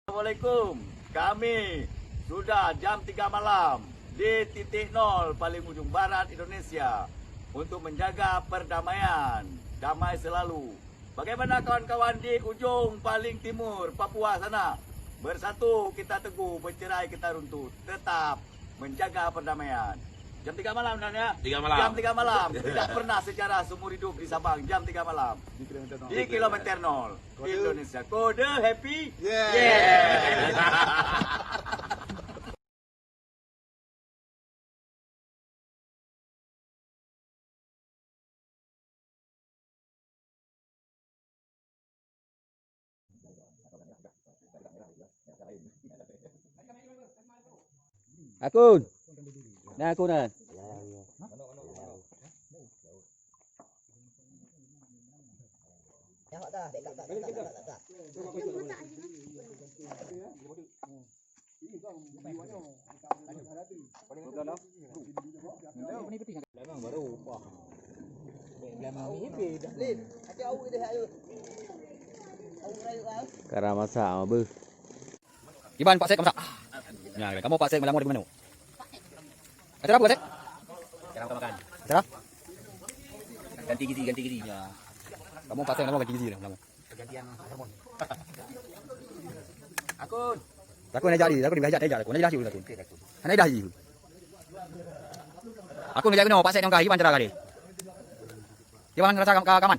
Assalamualaikum. Kami sudah jam 3 malam di titik nol paling ujung barat Indonesia untuk menjaga perdamaian. Damai selalu. Bagaimana kawan-kawan di ujung paling timur Papua sana? Bersatu kita teguh, bercerai kita runtuh. Tetap menjaga perdamaian. Jam 3 malam dan ya? 3 malam. Jam 3 malam. Tidak pernah sejarah seumur hidup di Sabang. Jam 3 malam. Di kilometer 0. Indonesia. Kode happy? Yeah. Akun. Nah, akunan. Karamasa sama bu. Gimana Pak Sek masak? Nah, kamu Pak Sek mau dari mana? Acara apa Pak Sek? Sekarang kita makan. Acara? Ganti gizi. Ya. Kamu Pak Sek kamu ganti gizi lah kamu. Pergantian hormon. Akun. Aku nak jadi, aku diajak aku nak jadi aku. Ana dah jadi. Aku ngajak kena Pak Sek nang kai pancara kali. Dia orang rasa kaman.